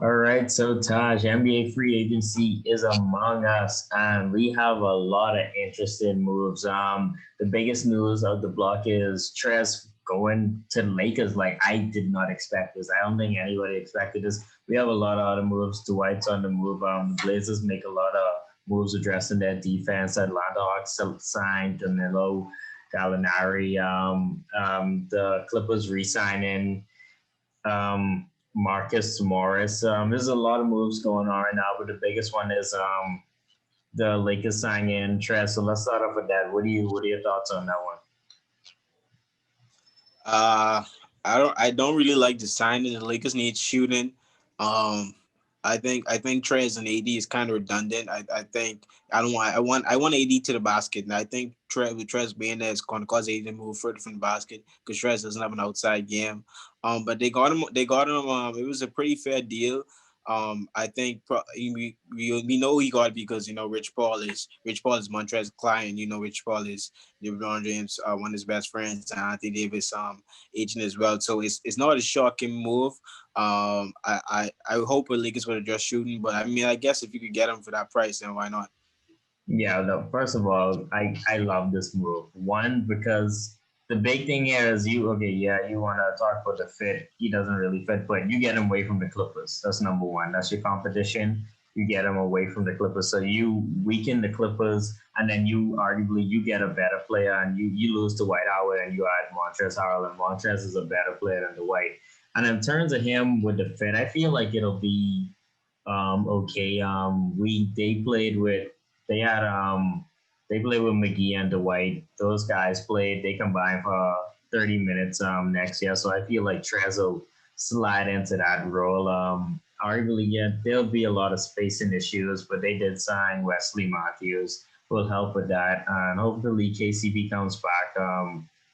All right, so Taj, NBA free agency is among us, and we have a lot of interesting moves. The biggest news of the block is Trez going to the Lakers. Like I did not expect this. I don't think anybody expected this. We have a lot of other moves. Dwight's on the move. The Blazers make a lot of moves addressing their defense. Atlanta Hawks signed Danilo Gallinari. The Clippers re-signing Marcus Morris. There's a lot of moves going on right now, but the biggest one is the Lakers signing Trez. So let's start off with that. What are your thoughts on that one? Uh, I don't really like the signing. The Lakers need shooting. Um, I think Trez and AD is kind of redundant. I think I don't want I want AD to the basket, and I think Trez being there is going to cause AD to move further from the basket because Trez doesn't have an outside game. But they got him. They got him. It was a pretty fair deal. I think we know he got it because Rich Paul is Montrezl client. Rich Paul is LeBron James, one of his best friends, and Anthony Davis agent as well. So it's not a shocking move. I hope the Lakers would address shooting, but I mean I guess if you could get him for that price, then why not? Yeah, no, first of all, I love this move. One, because the big thing here is okay, yeah, you want to talk about the fit. He doesn't really fit, but you get him away from the Clippers. That's number one. That's your competition. You get him away from the Clippers. So you weaken the Clippers, and then you get a better player, and you lose to White Howard, and you add Montrezl Harrell, and Montrez is a better player than the White. And in terms of him with the fit, I feel like it'll be okay. We they had they played with McGee and Dwight. Those guys played. They combined for 30 minutes next year. So I feel like Trez will slide into that role. Arguably, yeah, there'll be a lot of spacing issues, but they did sign Wesley Matthews, who will help with that. And hopefully KCB comes back.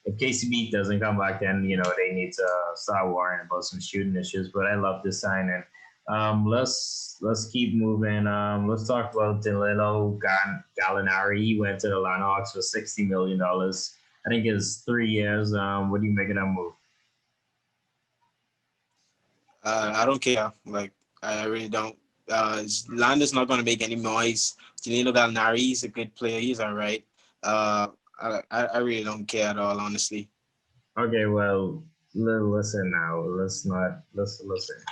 If KCB doesn't come back, then they need to start worrying about some shooting issues. But I love this signing. Let's keep moving. Let's talk about Danilo Gallinari. He went to the Atlanta Hawks for $60 million. I think it's 3 years. What do you make of that move? I don't care. Like I really don't. Lander's not going to make any noise. Danilo Gallinari, he's a good player. He's all right. Uh, I really don't care at all, honestly. Okay, well, listen now. Let's not listen.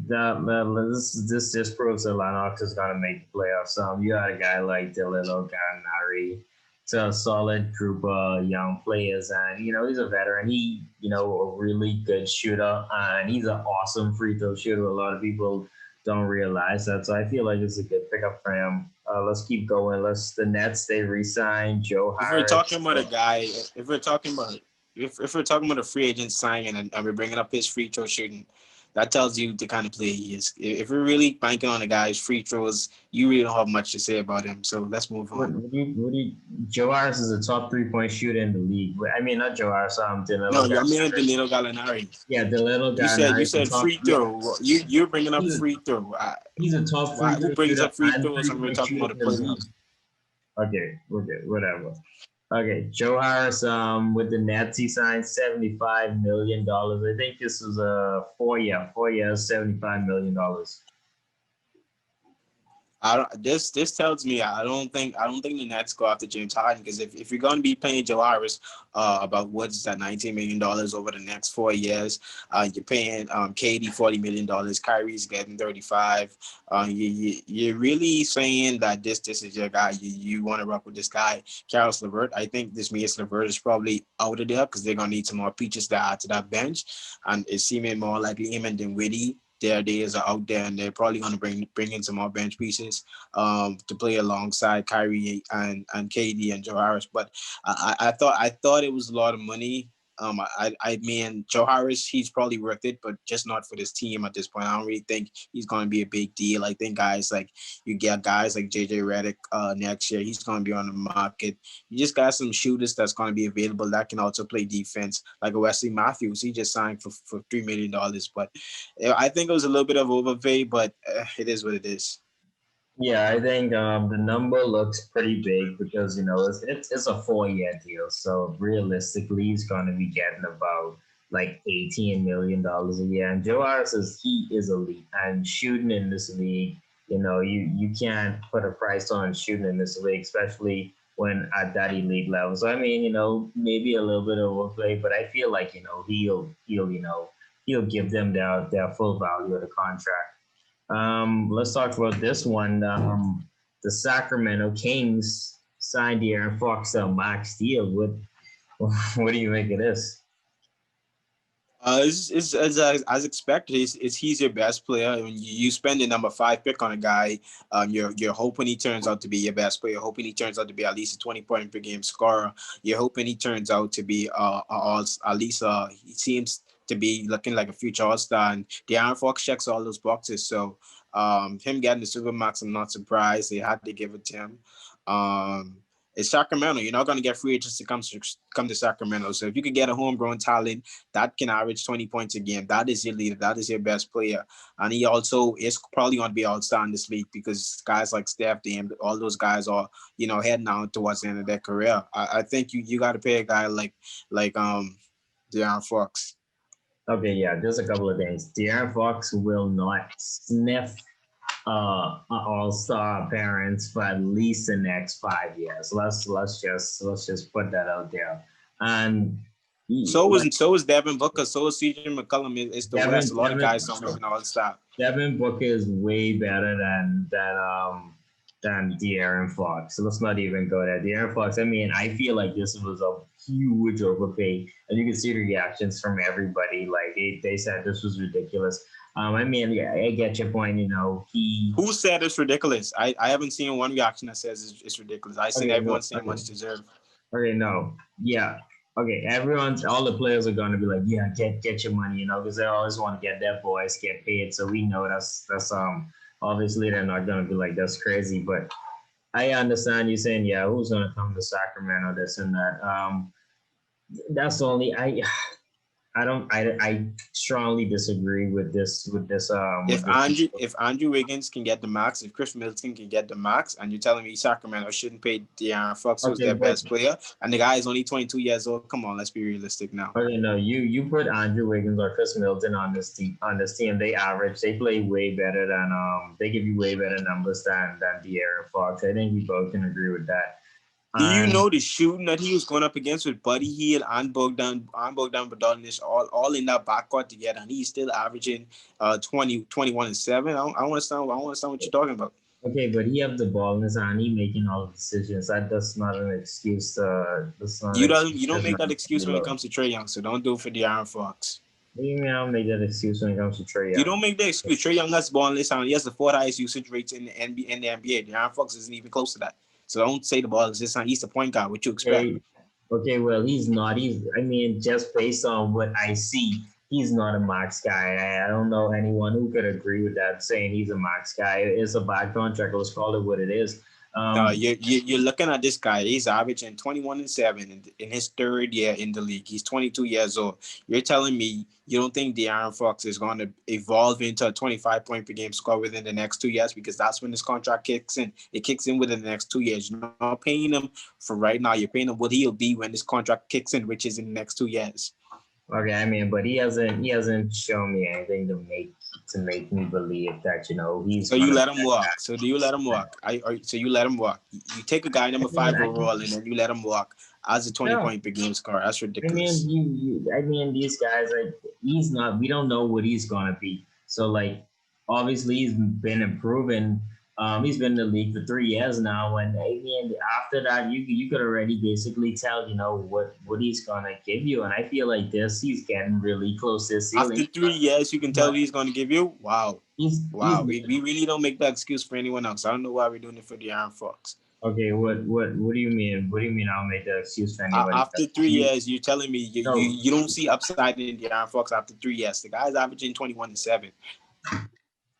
This just proves that Lennox is gonna make the playoffs. You got a guy like Delilo Gallinari. It's a solid group of young players, and he's a veteran. He a really good shooter, and he's an awesome free throw shooter. A lot of people don't realize that, so I feel like it's a good pickup for him. Let's keep going. Let's the Nets they re-signed Joe If we're Harris. talking about a guy, if we're talking about a free agent signing and we're bringing up his free throw shooting, that tells you the kind of player he is. If we're really banking on a guy's free throws, you really don't have much to say about him. So let's move on. Joe Harris is a top 3 point shooter in the league. I mean, not Joe Harris. No, Danilo I mean Gallinari. Danilo Gallinari. Yeah, Danilo You Gallinari is a said top. free Yeah, throw. You're bringing up he's a, free throw. he's a top Why? free Who throw brings shooter up free and throws three when we're point talking shooter about in the the league. playoffs? Okay, whatever. Okay, Joe Harris with the Nets he signed $75 million. I think this is a 4 years, $75 million. I don't, this tells me I don't think the Nets go after James Harden because if you're going to be paying Joe Harris about what's that $19 million over the next 4 years, you're paying KD $40 million, Kyrie's getting 35. You're really saying that this is your guy. You want to rock with this guy, Karis LeVert. I think this means LeVert is probably out of there because they're gonna need some more peaches to add to that bench, and it's seeming more likely him and Dinwiddie their days are out there, and they're probably going to bring in some more bench pieces to play alongside Kyrie and KD and Joe Harris. But I thought it was a lot of money. I mean, Joe Harris, he's probably worth it, but just not for this team at this point. I don't really think he's going to be a big deal. I think you get guys like JJ Redick next year. He's going to be on the market. You just got some shooters that's going to be available that can also play defense, like a Wesley Matthews. He just signed for $3 million, but I think it was a little bit of overpay, but it is what it is. Yeah, I think the number looks pretty big because it's a 4 year deal. So realistically, he's going to be getting about like $18 million a year. And Joe Harris is elite and shooting in this league. You can't put a price on shooting in this league, especially when at that elite level. So I mean, maybe a little bit of overplay, but I feel like he'll give them their full value of the contract. Let's talk about this one. The Sacramento Kings signed De'Aaron Fox to a max deal. What do you make of this? It's as expected. He's your best player. When you spend the number 5 pick on a guy, you're hoping he turns out to be your best player. You're hoping he turns out to be at least a 20-point per game scorer. You're hoping he turns out to be at least he seems to be looking like a future All-Star. And De'Aaron Fox checks all those boxes. So him getting the Supermax, I'm not surprised. They had to give it to him. It's Sacramento. You're not going to get free agents to come to Sacramento. So if you can get a homegrown talent that can average 20 points a game, that is your leader. That is your best player. And he also is probably going to be all-star in this league because guys like Steph, Dame, all those guys are, heading out towards the end of their career. I think you got to pay a guy like De'Aaron Fox. Okay, yeah, just a couple of things. De'Aaron Fox will not sniff all-star appearance for at least the next 5 years. Let's just put that out there. And so is Devin Booker. So is CJ McCollum. It's the West. A lot of guys don't make an all-star. Devin Booker is way better than De'Aaron Fox. So let's not even go there. De'Aaron Fox. I mean, I feel like this was a huge overpay, and you can see the reactions from everybody. Like they said this was ridiculous. I mean, yeah, I get your point. Who said it's ridiculous? I haven't seen one reaction that says it's ridiculous. I see everyone saying much deserved. Okay, no, yeah, okay. All the players are gonna be like, yeah, get your money, because they always want to get their boys get paid. So we know that's obviously they're not gonna be like that's crazy, but I understand you saying, yeah, who's gonna come to Sacramento, this and that. That's only I strongly disagree with this. If Andrew Wiggins can get the max, if Chris Middleton can get the max, and you're telling me Sacramento shouldn't pay De'Aaron Fox, who's their best player, and the guy is only 22 years old, come on, let's be realistic now. Okay, no, you put Andrew Wiggins or Chris Middleton on this team. They play way better than they give you way better numbers than De'Aaron Fox. I think we both can agree with that. Do you know the shooting that he was going up against with Buddy Hield and Bogdan Bogdanovic all in that backcourt together, and he's still averaging 21 and 7? I don't understand what you're talking about. Okay, but he have the ball in his hand. He making all the decisions. That's not an excuse. You don't make that excuse when it comes to Trae Young. So don't do it for De'Aaron Fox. What do you mean I don't make that excuse when it comes to Trae Young? You don't make the excuse. Trae Young has ball in his hand. He has the 4th highest usage rates in the NBA. De'Aaron Fox isn't even close to that. So don't say the ball is this time. He's the point guard. What you expect? Okay, well, he's not. I mean, just based on what I see, he's not a max guy. I don't know anyone who could agree with that, saying he's a max guy. It's a bad contract. Let's call it what it is. You're looking at this guy. He's averaging 21 and 7 in his 3rd year in the league. He's 22 years old. You're telling me you don't think De'Aaron Fox is going to evolve into a 25-point per game score within the next 2 years, because that's when this contract kicks in. It kicks in within the next 2 years. You're not paying him for right now. You're paying him what he'll be when this contract kicks in, which is in the next 2 years. Okay, I mean, but he hasn't shown me anything to make me believe that he's. So you let him walk. So do you let him walk? So you let him walk. You take a guy number 5 overall and then you let him walk as a 20-point per game score. That's ridiculous. I mean, these guys, like, he's not. We don't know what he's gonna be. So, like, obviously he's been improving. He's been in the league for 3 years now, and I mean, after that, you could already basically tell, what he's gonna give you. And I feel like he's getting really close to his ceiling. After 3 years, you can tell what he's gonna give you. Wow, we really don't make that excuse for anyone else. I don't know why we're doing it for De'Aaron Fox. Okay, what do you mean? What do you mean I'll make that excuse for anyone? After 3 years, you're telling me you don't see upside in De'Aaron Fox after 3 years. The guy's averaging 21 and 7.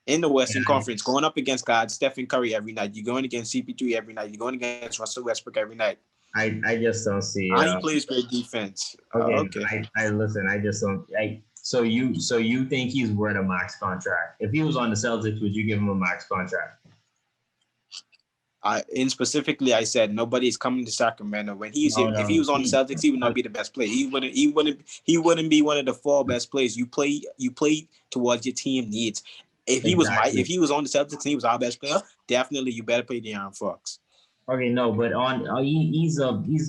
In the Western Conference, going up against God, Stephen Curry every night. You're going against CP3 every night. You're going against Russell Westbrook every night. I just don't see. And he plays great defense. Okay. I listen. I just don't. So you think he's worth a max contract? If he was on the Celtics, would you give him a max contract? And specifically, I said nobody's coming to Sacramento. When No, if he no. was on the Celtics, he would not be the best player. He wouldn't be one of the four best players. You play towards your team needs. If Exactly. he was on the Celtics and he was our best player, definitely you better play De'Aaron Fox. Okay, no, but he's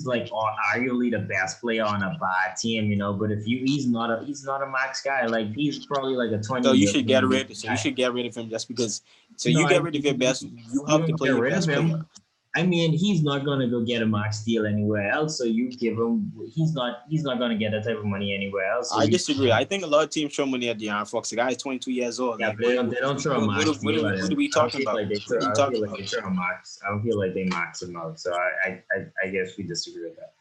like arguably the best player on a bad team, you know. But if you he's not a max guy. Like he's probably like a So 20 you year should get rid. So you guy. should get rid of him just because. So No, you get rid of your best. You you have to don't play get your rid of best player. him. I mean, he's not gonna go get a max deal anywhere else. So you give him. He's not gonna get that type of money anywhere else. So I you disagree. I think a lot of teams throw money at De'Aaron Fox. The guy is 22 years old. yeah, Like, but they don't throw a max deal at what are him. we I don't talking feel about? like What are I you don't feel talking like about? they throw a max. I don't feel like they max him out. So I guess we disagree with that.